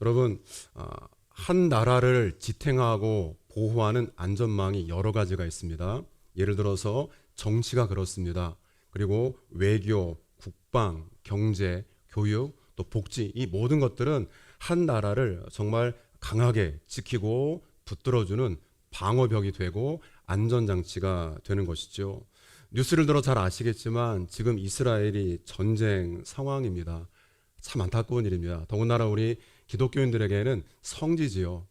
여러분, 한 나라를 지탱하고 보호하는 안전망이 여러 가지가 있습니다. 예를 들어서 정치가 그렇습니다. 그리고 외교, 국방, 경제, 교육, 또 복지, 이 모든 것들은 한 나라를 정말 강하게 지키고 붙들어주는 방어벽이 되고 안전장치가 되는 것이죠. 뉴스를 들어 잘 아시겠지만 지금 이스라엘이 전쟁 상황입니다. 참 안타까운 일입니다. 더군다나 우리 기독교인들에게는 성지지요.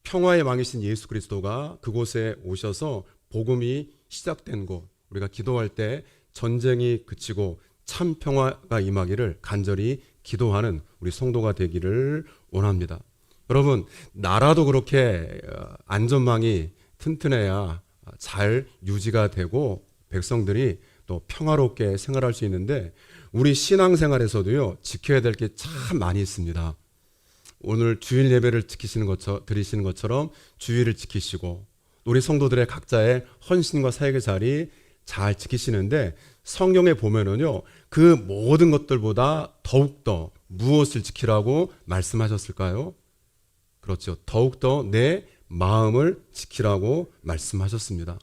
평화의 왕이신 예수 그리스도가 그곳에 오셔서 복음이 시작된 곳, 우리가 기도할 때 전쟁이 그치고 참 평화가 임하기를 간절히 기도하는 우리 성도가 되기를 원합니다. 여러분, 나라도 그렇게 안전망이 튼튼해야 잘 유지가 되고 백성들이 또 평화롭게 생활할 수 있는데, 우리 신앙생활에서도요 지켜야 될 게 참 많이 있습니다. 오늘 주일 예배를 드리시는 것처럼 주일을 지키시고, 우리 성도들의 각자의 헌신과 사역의 자리 잘 지키시는데, 성경에 보면은요 그 모든 것들보다 더욱더 무엇을 지키라고 말씀하셨을까요? 그렇죠. 더욱더 내 마음을 지키라고 말씀하셨습니다.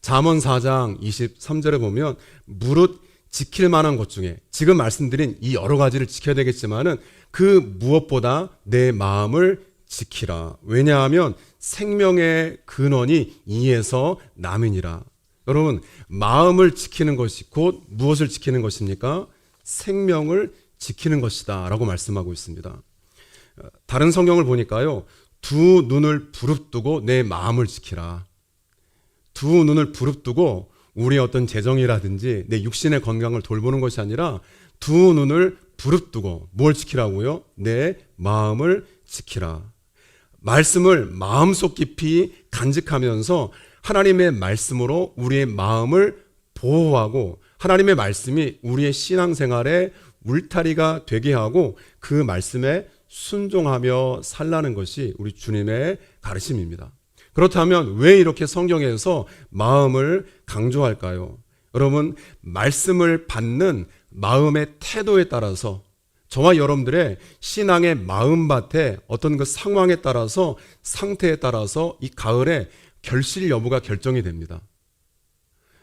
잠언 4장 23절에 보면 무릇 지킬 만한 것 중에, 지금 말씀드린 이 여러 가지를 지켜야 되겠지만은 그 무엇보다 내 마음을 지키라. 왜냐하면 생명의 근원이 이에서 남이니라. 여러분, 마음을 지키는 것이 곧 무엇을 지키는 것입니까? 생명을 지키는 것이다 라고 말씀하고 있습니다. 다른 성경을 보니까요, 두 눈을 부릅뜨고 내 마음을 지키라. 두 눈을 부릅뜨고 우리의 어떤 재정이라든지 내 육신의 건강을 돌보는 것이 아니라 두 눈을 부릅뜨고 뭘 지키라고요? 내 마음을 지키라. 말씀을 마음속 깊이 간직하면서 하나님의 말씀으로 우리의 마음을 보호하고, 하나님의 말씀이 우리의 신앙생활의 울타리가 되게 하고 그 말씀에 순종하며 살라는 것이 우리 주님의 가르침입니다. 그렇다면 왜 이렇게 성경에서 마음을 강조할까요? 여러분, 말씀을 받는 마음의 태도에 따라서, 저와 여러분들의 신앙의 마음밭에 어떤 그 상황에 따라서, 상태에 따라서 이 가을에 결실 여부가 결정이 됩니다.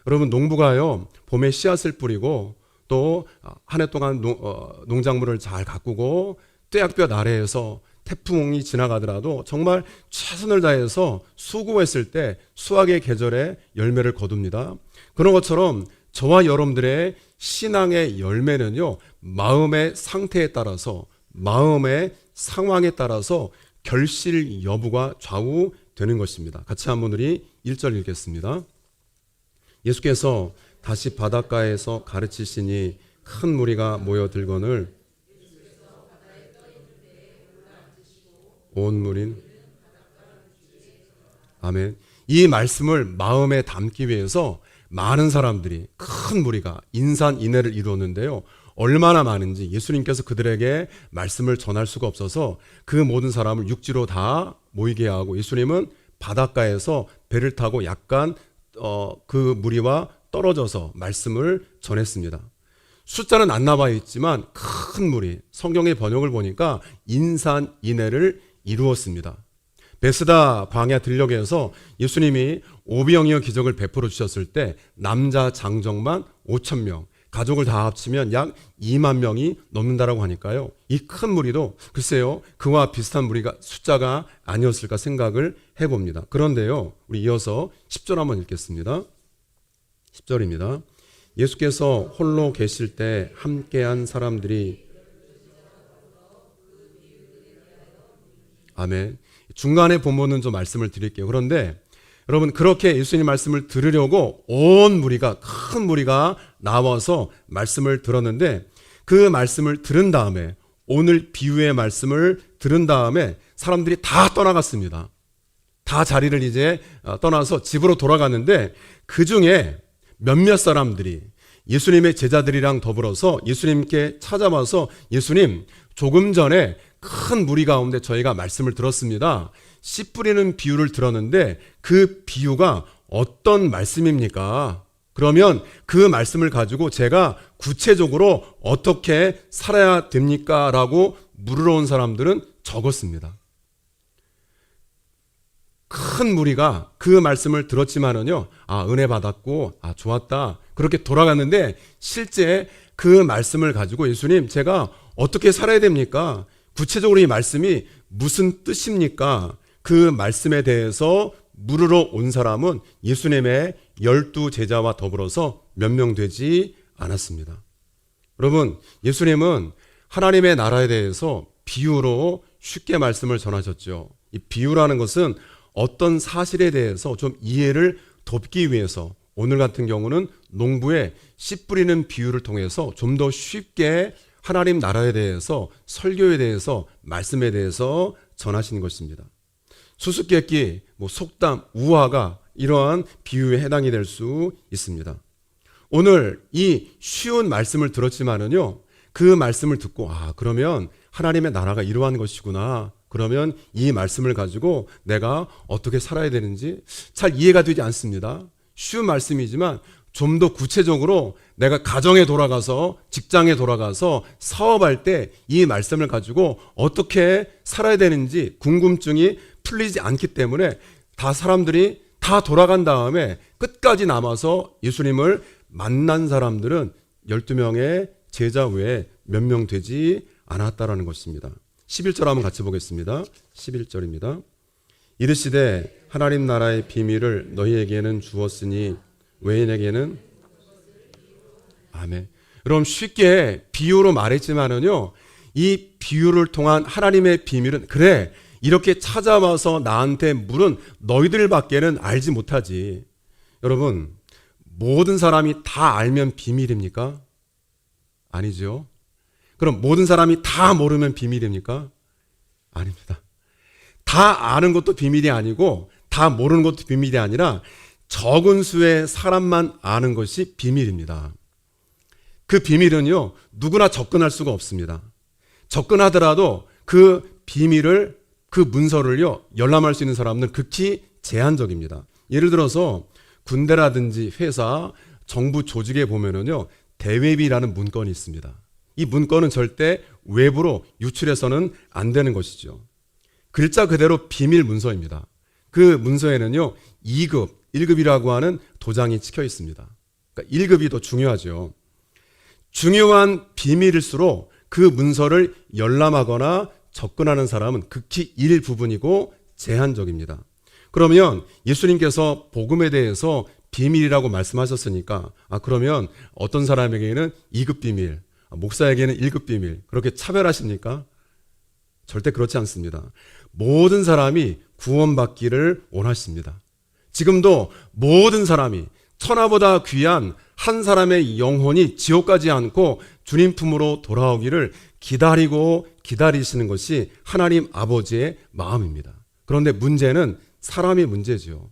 여러분, 농부가요 봄에 씨앗을 뿌리고 또 한 해 동안 농작물을 잘 가꾸고 떼약볕 아래에서 태풍이 지나가더라도 정말 최선을 다해서 수고했을 때 수확의 계절에 열매를 거둡니다. 그런 것처럼 저와 여러분들의 신앙의 열매는요 마음의 상태에 따라서, 마음의 상황에 따라서 결실 여부가 좌우되는 것입니다. 같이 한번 우리 1절 읽겠습니다. 예수께서 다시 바닷가에서 가르치시니 큰 무리가 모여들거늘 온 무리는, 아멘. 이 말씀을 마음에 담기 위해서 많은 사람들이, 큰 무리가 인산인해를 이루었는데요, 얼마나 많은지 예수님께서 그들에게 말씀을 전할 수가 없어서 그 모든 사람을 육지로 다 모이게 하고 예수님은 바닷가에서 배를 타고 약간 그 무리와 떨어져서 말씀을 전했습니다. 숫자는 안 나와 있지만 큰 무리, 성경의 번역을 보니까 인산인해를 이루었습니다. 베스다 광야 들녘에서 예수님이 오병이어 기적을 베풀어 주셨을 때 남자 장정만 5,000명, 가족을 다 합치면 약 2만 명이 넘는다라고 하니까요, 이 큰 무리도 글쎄요 그와 비슷한 무리가 숫자가 아니었을까 생각을 해봅니다. 그런데요, 우리 이어서 10절 한번 읽겠습니다. 10절입니다. 예수께서 홀로 계실 때 함께한 사람들이, 아멘. 중간에 본문은 좀 말씀을 드릴게요. 그런데 여러분, 그렇게 예수님 말씀을 들으려고 온 무리가, 큰 무리가 나와서 말씀을 들었는데, 그 말씀을 들은 다음에, 오늘 비유의 말씀을 들은 다음에 사람들이 다 떠나갔습니다. 다 자리를 이제 떠나서 집으로 돌아갔는데, 그 중에 몇몇 사람들이 예수님의 제자들이랑 더불어서 예수님께 찾아와서, 예수님, 조금 전에 큰 무리 가운데 저희가 말씀을 들었습니다. 씨 뿌리는 비유를 들었는데 그 비유가 어떤 말씀입니까? 그러면 그 말씀을 가지고 제가 구체적으로 어떻게 살아야 됩니까? 라고 물으러 온 사람들은 적었습니다. 큰 무리가 그 말씀을 들었지만은요, 은혜 받았고, 좋았다. 그렇게 돌아갔는데, 실제 그 말씀을 가지고 예수님, 제가 어떻게 살아야 됩니까? 구체적으로 이 말씀이 무슨 뜻입니까? 그 말씀에 대해서 물으러 온 사람은 예수님의 12제자와 더불어서 몇 명 되지 않았습니다. 여러분, 예수님은 하나님의 나라에 대해서 비유로 쉽게 말씀을 전하셨죠. 이 비유라는 것은 어떤 사실에 대해서 좀 이해를 돕기 위해서 오늘 같은 경우는 농부의 씨 뿌리는 비유를 통해서 좀 더 쉽게 하나님 나라에 대해서 설교에 대해서 말씀에 대해서 전하시는 것입니다. 수수께끼, 속담, 우화가 이러한 비유에 해당이 될 수 있습니다. 오늘 이 쉬운 말씀을 들었지만은요, 그 말씀을 듣고 그러면 하나님의 나라가 이러한 것이구나. 그러면 이 말씀을 가지고 내가 어떻게 살아야 되는지 잘 이해가 되지 않습니다. 쉬운 말씀이지만 좀 더 구체적으로 내가 가정에 돌아가서 직장에 돌아가서 사업할 때 이 말씀을 가지고 어떻게 살아야 되는지 궁금증이 풀리지 않기 때문에 사람들이 다 돌아간 다음에 끝까지 남아서 예수님을 만난 사람들은 12명의 제자 외에 몇 명 되지 않았다라는 것입니다. 11절 한번 같이 보겠습니다. 11절입니다. 이르시되 하나님 나라의 비밀을 너희에게는 주었으니 외인에게는 아멘. 여러분 쉽게 비유로 말했지만은요, 이 비유를 통한 하나님의 비밀은 그래 이렇게 찾아와서 나한테 물은 너희들밖에는 알지 못하지. 여러분 모든 사람이 다 알면 비밀입니까? 아니죠. 그럼 모든 사람이 다 모르면 비밀입니까? 아닙니다. 다 아는 것도 비밀이 아니고 다 모르는 것도 비밀이 아니라 적은 수의 사람만 아는 것이 비밀입니다. 그 비밀은요, 누구나 접근할 수가 없습니다. 접근하더라도 그 비밀을, 그 문서를요, 열람할 수 있는 사람은 극히 제한적입니다. 예를 들어서 군대라든지 회사, 정부 조직에 보면은요, 대외비라는 문건이 있습니다. 이 문건은 절대 외부로 유출해서는 안 되는 것이죠. 글자 그대로 비밀 문서입니다. 그 문서에는요, 2급, 1급이라고 하는 도장이 찍혀 있습니다. 그러니까 1급이 더 중요하죠. 중요한 비밀일수록 그 문서를 열람하거나 접근하는 사람은 극히 일부분이고 제한적입니다. 그러면 예수님께서 복음에 대해서 비밀이라고 말씀하셨으니까 그러면 어떤 사람에게는 2급 비밀, 목사에게는 1급 비밀 그렇게 차별하십니까? 절대 그렇지 않습니다. 모든 사람이 구원받기를 원하십니다. 지금도 모든 사람이 천하보다 귀한 한 사람의 영혼이 지옥 가지 않고 주님 품으로 돌아오기를 기다리고 기다리시는 것이 하나님 아버지의 마음입니다. 그런데 문제는 사람의 문제죠.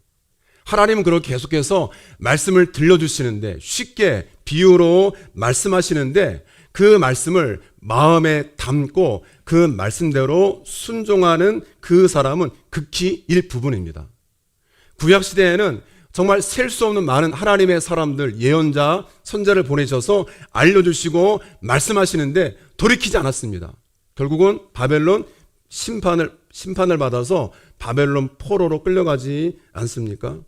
하나님은 그렇게 계속해서 말씀을 들려주시는데 쉽게 비유로 말씀하시는데 그 말씀을 마음에 담고 그 말씀대로 순종하는 그 사람은 극히 일부분입니다. 구약시대에는 정말 셀 수 없는 많은 하나님의 사람들, 예언자, 선자를 보내셔서 알려주시고 말씀하시는데 돌이키지 않았습니다. 결국은 바벨론 심판을 받아서 바벨론 포로로 끌려가지 않습니까?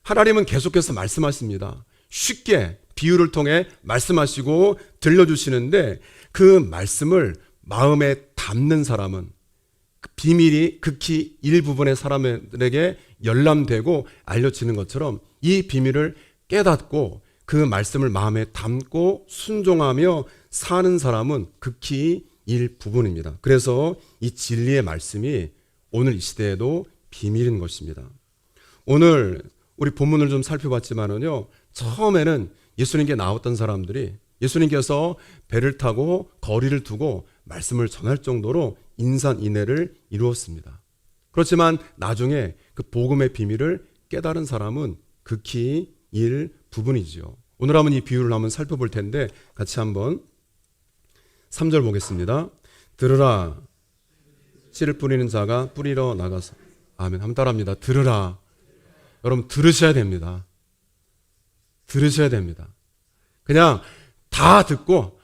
하나님은 계속해서 말씀하십니다. 쉽게 비유를 통해 말씀하시고 들려주시는데 그 말씀을 마음에 담는 사람은 비밀이 극히 일부분의 사람들에게 열람되고 알려지는 것처럼 이 비밀을 깨닫고 그 말씀을 마음에 담고 순종하며 사는 사람은 극히 일부분입니다. 그래서 이 진리의 말씀이 오늘 이 시대에도 비밀인 것입니다. 오늘 우리 본문을 좀 살펴봤지만은요, 처음에는 예수님께 나왔던 사람들이 예수님께서 배를 타고 거리를 두고 말씀을 전할 정도로 인산인해를 이루었습니다. 그렇지만 나중에 그 복음의 비밀을 깨달은 사람은 극히 일부분이죠. 오늘 한번 이 비유를 한번 살펴볼 텐데 같이 한번 3절 보겠습니다. 들으라, 씨를 뿌리는 자가 뿌리러 나가서. 아멘. 한번 따라합니다. 들으라. 여러분 들으셔야 됩니다. 들으셔야 됩니다. 그냥 다 듣고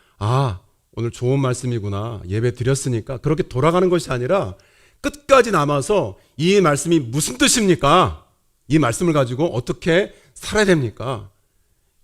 오늘 좋은 말씀이구나, 예배 드렸으니까 그렇게 돌아가는 것이 아니라 끝까지 남아서 이 말씀이 무슨 뜻입니까? 이 말씀을 가지고 어떻게 살아야 됩니까?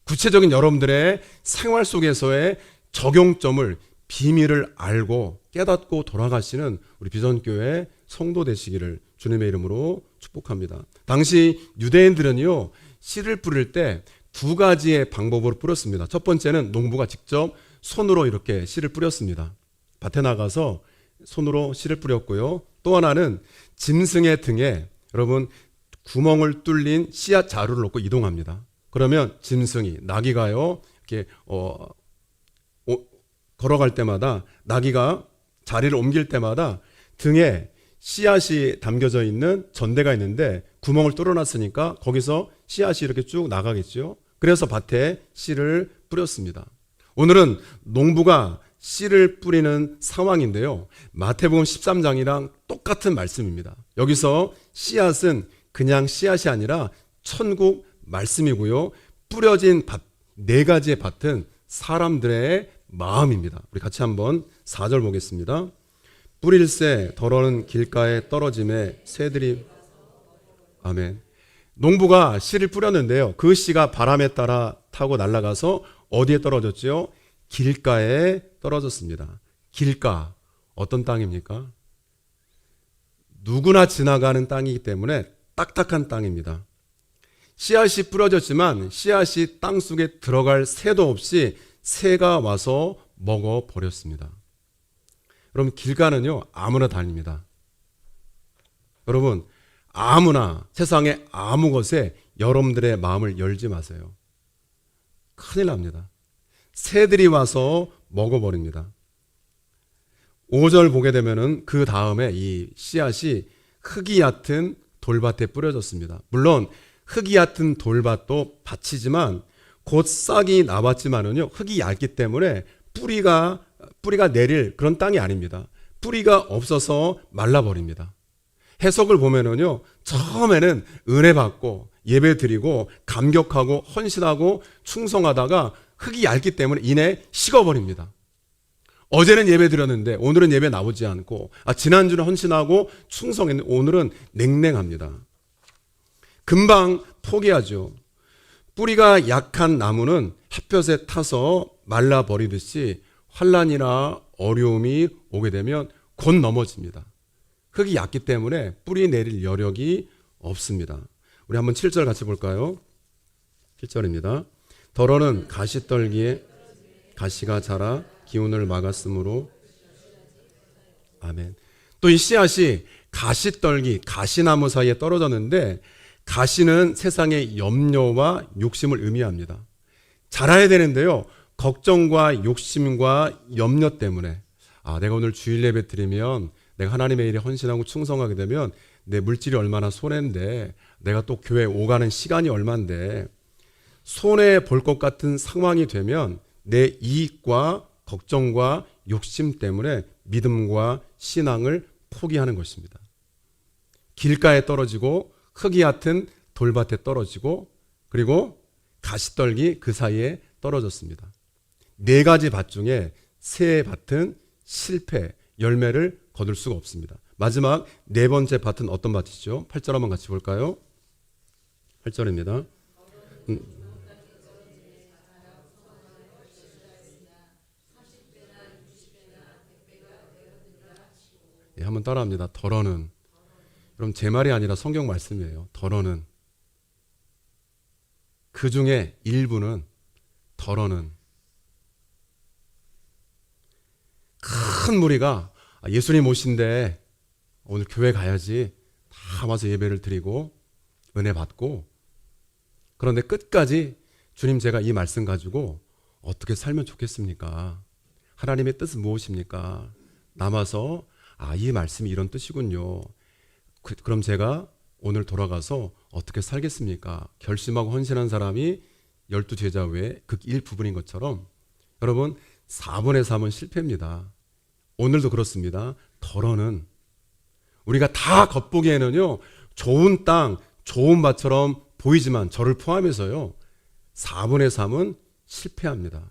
구체적인 여러분들의 생활 속에서의 적용점을, 비밀을 알고 깨닫고 돌아가시는 우리 비전교회 성도 되시기를 주님의 이름으로 축복합니다. 당시 유대인들은요, 씨를 뿌릴 때 두 가지의 방법으로 뿌렸습니다. 첫 번째는 농부가 직접 손으로 이렇게 씨를 뿌렸습니다. 밭에 나가서 손으로 씨를 뿌렸고요. 또 하나는 짐승의 등에 여러분 구멍을 뚫린 씨앗 자루를 놓고 이동합니다. 그러면 짐승이, 나귀가요, 이렇게 걸어갈 때마다, 나귀가 자리를 옮길 때마다 등에 씨앗이 담겨져 있는 전대가 있는데 구멍을 뚫어놨으니까 거기서 씨앗이 이렇게 쭉 나가겠죠. 그래서 밭에 씨를 뿌렸습니다. 오늘은 농부가 씨를 뿌리는 상황인데요, 마태복음 13장이랑 똑같은 말씀입니다. 여기서 씨앗은 그냥 씨앗이 아니라 천국 말씀이고요, 뿌려진 밭, 네 가지의 밭은 사람들의 마음입니다. 우리 같이 한번 4절 보겠습니다. 뿌릴새 덜어는 길가에 떨어짐에 새들이, 아멘. 농부가 씨를 뿌렸는데요, 그 씨가 바람에 따라 타고 날아가서 어디에 떨어졌죠? 길가에 떨어졌습니다. 길가, 어떤 땅입니까? 누구나 지나가는 땅이기 때문에 딱딱한 땅입니다. 씨앗이 뿌려졌지만 씨앗이 땅 속에 들어갈 새도 없이 새가 와서 먹어버렸습니다. 여러분, 길가는요, 아무나 다닙니다. 여러분, 아무나, 세상의 아무 것에 여러분들의 마음을 열지 마세요. 큰일 납니다. 새들이 와서 먹어버립니다. 5절 보게 되면은 그 다음에 이 씨앗이 흙이 얕은 돌밭에 뿌려졌습니다. 물론 흙이 얕은 돌밭도 밭이지만 곧 싹이 나왔지만은요, 흙이 얇기 때문에 뿌리가 내릴 그런 땅이 아닙니다. 뿌리가 없어서 말라버립니다. 해석을 보면은요, 처음에는 은혜 받고 예배 드리고 감격하고 헌신하고 충성하다가 흙이 얇기 때문에 이내 식어버립니다. 어제는 예배 드렸는데 오늘은 예배 나오지 않고, 지난주는 헌신하고 충성했는데 오늘은 냉랭합니다. 금방 포기하죠. 뿌리가 약한 나무는 햇볕에 타서 말라버리듯이 환난이나 어려움이 오게 되면 곧 넘어집니다. 흙이 얕기 때문에 뿌리 내릴 여력이 없습니다. 우리 한번 7절 같이 볼까요? 7절입니다. 덜어는 가시떨기에 가시가 자라 기운을 막았으므로, 아멘. 또 이 씨앗이 가시떨기, 가시나무 사이에 떨어졌는데, 가시는 세상의 염려와 욕심을 의미합니다. 자라야 되는데요, 걱정과 욕심과 염려 때문에, 내가 오늘 주일 예배 드리면, 내가 하나님의 일에 헌신하고 충성하게 되면 내 물질이 얼마나 손해인데, 내가 또 교회 오가는 시간이 얼만데, 손해 볼 것 같은 상황이 되면 내 이익과 걱정과 욕심 때문에 믿음과 신앙을 포기하는 것입니다. 길가에 떨어지고 흙이 얕은 돌밭에 떨어지고, 그리고 가시떨기 그 사이에 떨어졌습니다. 네 가지 밭 중에 세 밭은 실패, 열매를 거둘 수가 없습니다. 마지막 네 번째 밭은 어떤 밭이죠? 8절 한번 같이 볼까요? 8절입니다. 한번 따라합니다. 덜어는. 그럼 제 말이 아니라 성경 말씀이에요. 덜어는. 그 중에 일부는, 덜어는. 큰 무리가 예수님 오신데 오늘 교회 가야지, 다 와서 예배를 드리고 은혜 받고, 그런데 끝까지 주님, 제가 이 말씀 가지고 어떻게 살면 좋겠습니까? 하나님의 뜻은 무엇입니까? 남아서 이 말씀이 이런 뜻이군요. 그럼 제가 오늘 돌아가서 어떻게 살겠습니까? 결심하고 헌신한 사람이 12제자 외에 극 일부분인 것처럼, 여러분 4분의 3은 실패입니다. 오늘도 그렇습니다. 덜어는, 우리가 다 겉보기에는요, 좋은 땅, 좋은 밭처럼 보이지만 저를 포함해서요, 4분의 3은 실패합니다.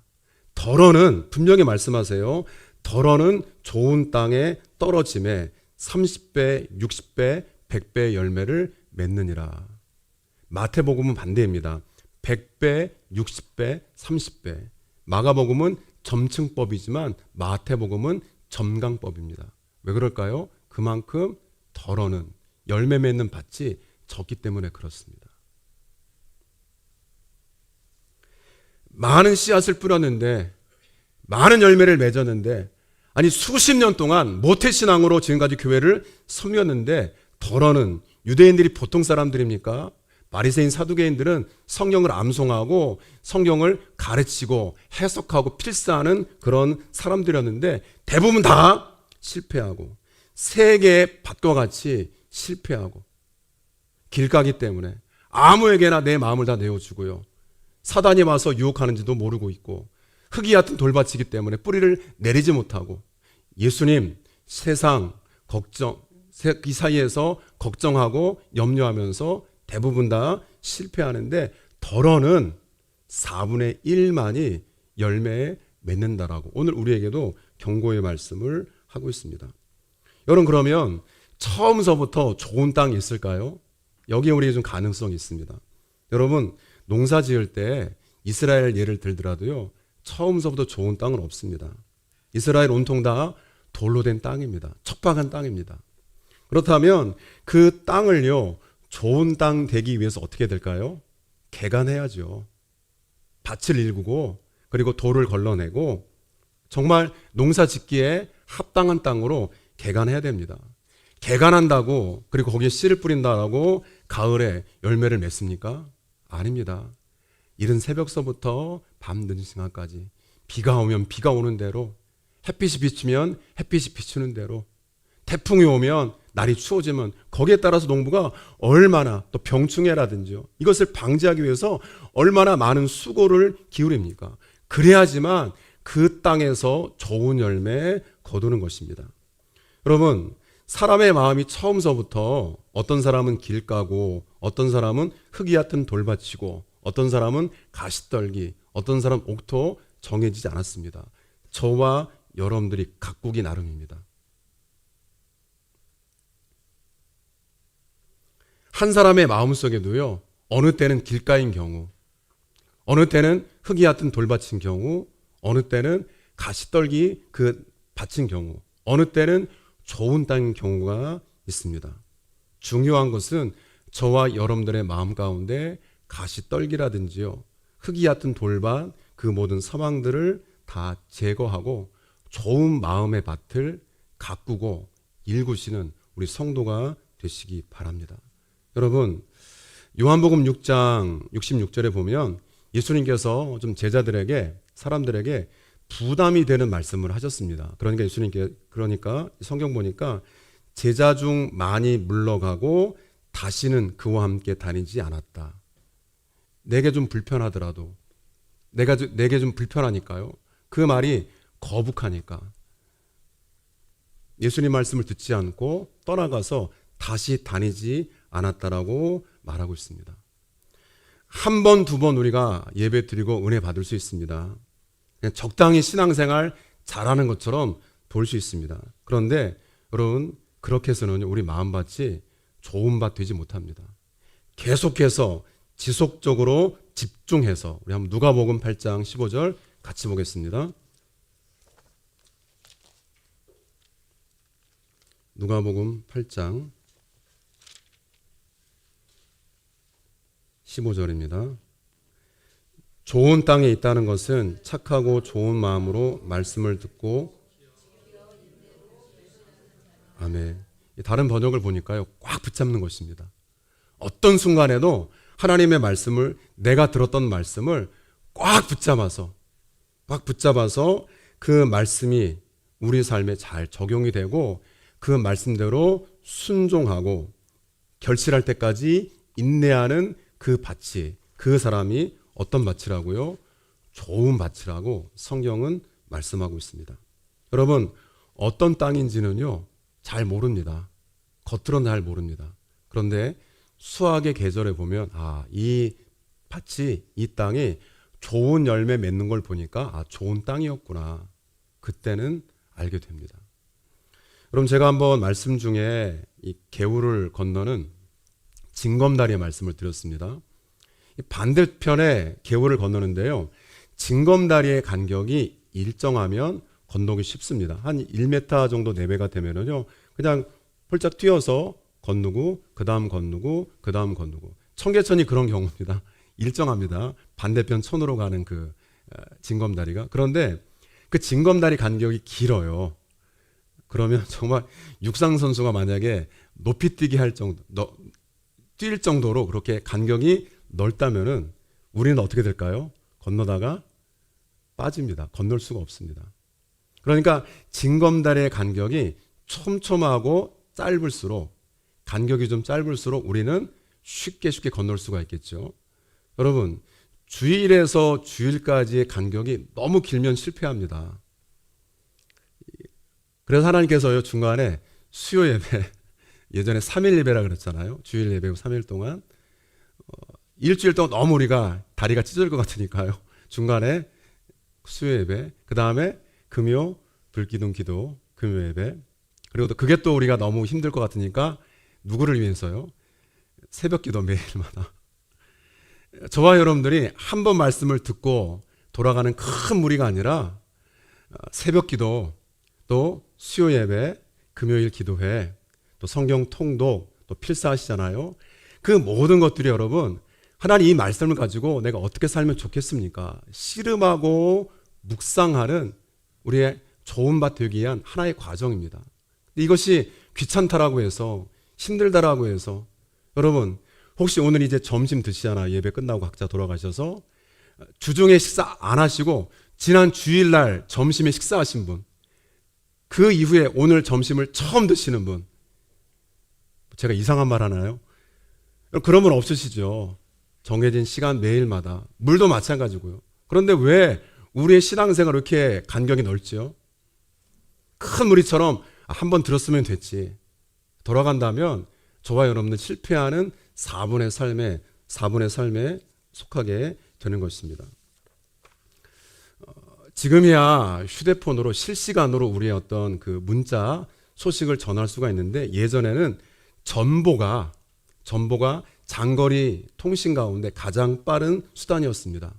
덜어는 분명히 말씀하세요. 덜어는 좋은 땅에 떨어짐에 30배, 60배, 100배 열매를 맺느니라. 마태복음은 반대입니다. 100배, 60배, 30배. 마가복음은 점층법이지만 마태복음은 점강법입니다. 왜 그럴까요? 그만큼 덜어는 열매 맺는 밭이 적기 때문에 그렇습니다. 많은 씨앗을 뿌렸는데 많은 열매를 맺었는데 아니 수십 년 동안 모태신앙으로 지금까지 교회를 섬겼는데 덜어는 유대인들이 보통 사람들입니까? 바리새인 사두개인들은 성경을 암송하고 성경을 가르치고 해석하고 필사하는 그런 사람들이었는데 대부분 다 실패하고 세계의 밭과 같이 실패하고 길가기 때문에 아무에게나 내 마음을 다 내어주고요. 사단이 와서 유혹하는지도 모르고 있고 흙이 얕은 돌밭이기 때문에 뿌리를 내리지 못하고 예수님, 세상, 걱정, 이 사이에서 걱정하고 염려하면서 대부분 다 실패하는데 덜어는 4분의 1만이 열매에 맺는다라고 오늘 우리에게도 경고의 말씀을 하고 있습니다. 여러분 그러면 처음서부터 좋은 땅이 있을까요? 여기에 우리에게 좀 가능성이 있습니다. 여러분 농사 지을 때 이스라엘 예를 들더라도요. 처음서부터 좋은 땅은 없습니다. 이스라엘 온통 다 돌로 된 땅입니다. 척박한 땅입니다. 그렇다면 그 땅을요. 좋은 땅 되기 위해서 어떻게 될까요? 개간해야죠. 밭을 일구고 그리고 돌을 걸러내고 정말 농사 짓기에 합당한 땅으로 개간해야 됩니다. 개간한다고 그리고 거기에 씨를 뿌린다라고 가을에 열매를 맺습니까? 아닙니다. 이른 새벽서부터 밤 늦은 시간까지 비가 오면 비가 오는 대로 햇빛이 비치면 햇빛이 비추는 대로 태풍이 오면 날이 추워지면 거기에 따라서 농부가 얼마나 또 병충해라든지요. 이것을 방지하기 위해서 얼마나 많은 수고를 기울입니까? 그래야지만 그 땅에서 좋은 열매 거두는 것입니다. 여러분 사람의 마음이 처음서부터 어떤 사람은 길 까고 어떤 사람은 흙이 얕은 돌밭이고 어떤 사람은 가시떨기 어떤 사람은 옥토 정해지지 않았습니다. 저와 여러분들이 가꾸기 나름입니다. 한 사람의 마음속에도요. 어느 때는 길가인 경우 어느 때는 흙이 얕은 돌밭인 경우 어느 때는 가시떨기 그 밭인 경우 어느 때는 좋은 땅인 경우가 있습니다. 중요한 것은 저와 여러분들의 마음 가운데 가시떨기라든지요. 흙이 얕은 돌밭 그 모든 서망들을 다 제거하고 좋은 마음의 밭을 가꾸고 일구시는 우리 성도가 되시기 바랍니다. 여러분 요한복음 6장 66절에 보면 예수님께서 좀 제자들에게 사람들에게 부담이 되는 말씀을 하셨습니다. 그러니까 예수님께 그러니까 성경 보니까 제자 중 많이 물러가고 다시는 그와 함께 다니지 않았다. 내게 좀 불편하더라도 내게 좀 불편하니까요. 그 말이 거북하니까 예수님 말씀을 듣지 않고 떠나가서 다시 다니지 않았다라고 말하고 있습니다. 한 번, 두 번 우리가 예배 드리고 은혜 받을 수 있습니다. 그냥 적당히 신앙생활 잘하는 것처럼 볼 수 있습니다. 그런데 여러분 그렇게 해서는 우리 마음밭이 좋은 밭 되지 못합니다. 계속해서 지속적으로 집중해서 우리 한번 누가복음 8장 15절 같이 보겠습니다. 누가복음 8장 15절입니다. 좋은 땅에 있다는 것은 착하고 좋은 마음으로 말씀을 듣고 아멘. 다른 번역을 보니까요. 꽉 붙잡는 것입니다. 어떤 순간에도 하나님의 말씀을 내가 들었던 말씀을 꽉 붙잡아서 그 말씀이 우리 삶에 잘 적용이 되고 그 말씀대로 순종하고 결실할 때까지 인내하는 그 밭이 그 사람이 어떤 밭이라고요? 좋은 밭이라고 성경은 말씀하고 있습니다. 여러분 어떤 땅인지는요 잘 모릅니다. 겉으로는 잘 모릅니다. 그런데 수학의 계절에 보면 이 밭이 이 땅이 좋은 열매 맺는 걸 보니까 좋은 땅이었구나. 그때는 알게 됩니다. 그럼 제가 한번 말씀 중에 이 개울을 건너는 징검다리의 말씀을 드렸습니다. 반대편에 개울을 건너는데요. 징검다리의 간격이 일정하면 건너기 쉽습니다. 한 1m 정도 내배가 되면은요, 그냥 폴짝 뛰어서 건너고, 그 다음 건너고, 그 다음 건너고. 청계천이 그런 경우입니다. 일정합니다. 반대편 천으로 가는 그 징검다리가. 그런데 그 징검다리 간격이 길어요. 그러면 정말 육상 선수가 만약에 높이뛰기 할 정도, 뛸 정도로 그렇게 간격이 넓다면은 우리는 어떻게 될까요? 건너다가 빠집니다. 건널 수가 없습니다. 그러니까 징검다리의 간격이 촘촘하고 짧을수록, 간격이 좀 짧을수록 우리는 쉽게 건널 수가 있겠죠. 여러분, 주일에서 주일까지의 간격이 너무 길면 실패합니다. 그래서 하나님께서요, 중간에 수요 예배, 예전에 3일 예배라 그랬잖아요. 주일 예배고 3일 동안. 일주일 동안 너무 우리가 다리가 찢어질 것 같으니까요. 중간에 수요 예배, 그 다음에 금요 불기둥 기도, 금요 예배. 그리고 또 그게 또 우리가 너무 힘들 것 같으니까 누구를 위해서요? 새벽 기도 매일마다. 저와 여러분들이 한 번 말씀을 듣고 돌아가는 큰 무리가 아니라 새벽 기도, 또 수요 예배, 금요일 기도회, 또 성경 통독, 또 필사하시잖아요. 그 모든 것들이 여러분, 하나님 이 말씀을 가지고 내가 어떻게 살면 좋겠습니까? 씨름하고 묵상하는 우리의 좋은 밭 되기 위한 하나의 과정입니다. 이것이 귀찮다라고 해서, 힘들다라고 해서, 여러분 혹시 오늘 이제 점심 드시잖아요. 예배 끝나고 각자 돌아가셔서 주중에 식사 안 하시고 지난 주일날 점심에 식사하신 분, 그 이후에 오늘 점심을 처음 드시는 분, 제가 이상한 말 하나요? 그런 분 없으시죠? 정해진 시간 매일마다. 물도 마찬가지고요. 그런데 왜 우리의 신앙생활 이렇게 간격이 넓지요? 큰 무리처럼 한 번 들었으면 됐지. 돌아간다면 저와 여러분들 실패하는 4분의 삶에 속하게 되는 것입니다. 지금이야 휴대폰으로 실시간으로 우리의 어떤 그 문자 소식을 전할 수가 있는데, 예전에는 전보가 장거리 통신 가운데 가장 빠른 수단이었습니다.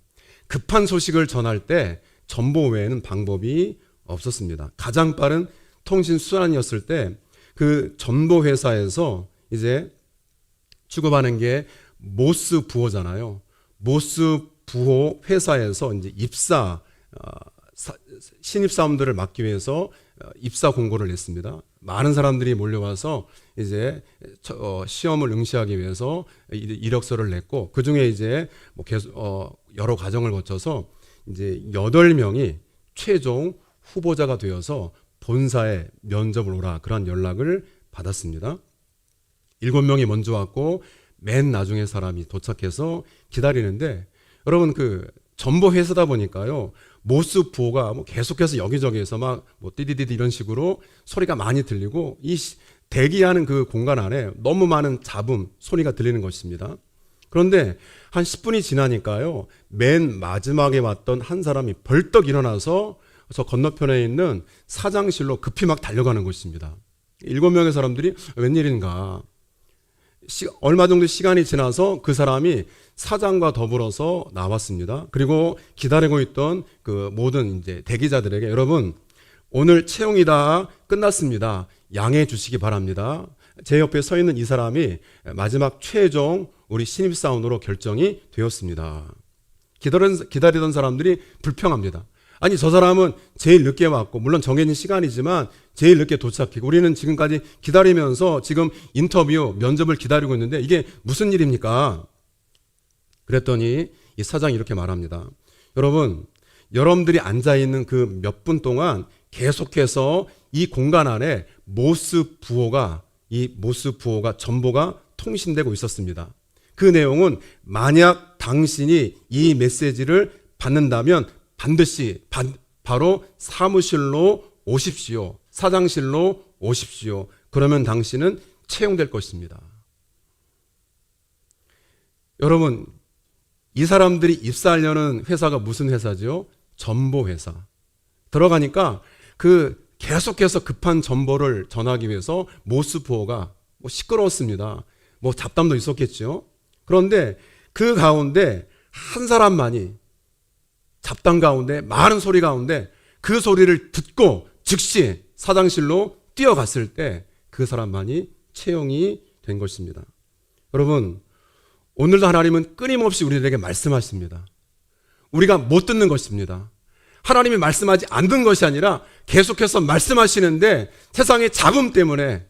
급한 소식을 전할 때 전보 외에는 방법이 없었습니다. 가장 빠른 통신 수단이었을 때 그 전보 회사에서 이제 취급하는 게 모스 부호잖아요. 모스 부호 회사에서 이제 신입사원들을 맡기 위해서 입사 공고를 냈습니다. 많은 사람들이 몰려와서 이제 시험을 응시하기 위해서 이력서를 냈고, 그 중에 이제 뭐 계속 여러 과정을 거쳐서 이제 8명이 최종 후보자가 되어서 본사에 면접을 오라, 그런 연락을 받았습니다. 7명이 먼저 왔고 맨 나중에 사람이 도착해서 기다리는데, 여러분 그 전보 회사다 보니까요, 모스 부호가 뭐 계속해서 여기저기에서 막 뭐 띠디디디 이런 식으로 소리가 많이 들리고, 이 대기하는 그 공간 안에 너무 많은 잡음 소리가 들리는 것입니다. 그런데 한 10분이 지나니까요, 맨 마지막에 왔던 한 사람이 벌떡 일어나서 저 건너편에 있는 사장실로 급히 막 달려가는 것입니다. 7명의 사람들이 웬일인가. 얼마 정도 시간이 지나서 그 사람이 사장과 더불어서 나왔습니다. 그리고 기다리고 있던 그 모든 이제 대기자들에게, 여러분 오늘 채용이 다 끝났습니다. 양해해 주시기 바랍니다. 제 옆에 서 있는 이 사람이 마지막 최종 우리 신입사원으로 결정이 되었습니다. 기다리던 사람들이 불평합니다. 아니, 저 사람은 제일 늦게 왔고, 물론 정해진 시간이지만 제일 늦게 도착했고, 우리는 지금까지 기다리면서 지금 인터뷰, 면접을 기다리고 있는데 이게 무슨 일입니까? 그랬더니 이 사장이 이렇게 말합니다. 여러분들이 앉아있는 그 몇 분 동안 계속해서 이 공간 안에 모스 부호가 전보가 통신되고 있었습니다. 그 내용은 만약 당신이 이 메시지를 받는다면 반드시 바로 사무실로 오십시오. 사장실로 오십시오. 그러면 당신은 채용될 것입니다. 여러분, 이 사람들이 입사하려는 회사가 무슨 회사죠? 전보회사. 들어가니까 그 계속해서 급한 정보를 전하기 위해서 모스부호가 시끄러웠습니다. 잡담도 있었겠죠. 그런데 그 가운데 한 사람만이 잡담 가운데 많은 소리 가운데 그 소리를 듣고 즉시 사장실로 뛰어갔을 때 그 사람만이 채용이 된 것입니다. 여러분, 오늘도 하나님은 끊임없이 우리들에게 말씀하십니다. 우리가 못 듣는 것입니다. 하나님이 말씀하지 않는 것이 아니라 계속해서 말씀하시는데 세상의 잡음 때문에,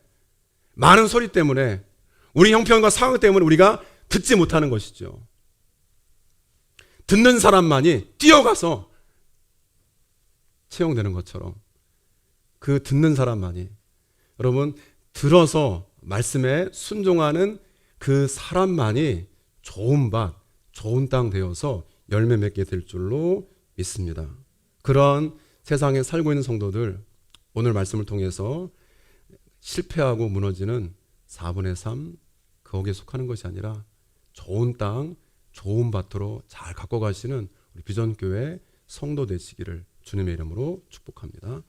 많은 소리 때문에, 우리 형편과 상황 때문에 우리가 듣지 못하는 것이죠. 듣는 사람만이 뛰어가서 채용되는 것처럼 그 듣는 사람만이, 여러분, 들어서 말씀에 순종하는 그 사람만이 좋은 밭, 좋은 땅 되어서 열매 맺게 될 줄로 믿습니다. 그런 세상에 살고 있는 성도들, 오늘 말씀을 통해서 실패하고 무너지는 4분의 3, 거기에 속하는 것이 아니라 좋은 땅, 좋은 밭으로 잘 갖고 가시는 우리 비전교회 성도 되시기를 주님의 이름으로 축복합니다.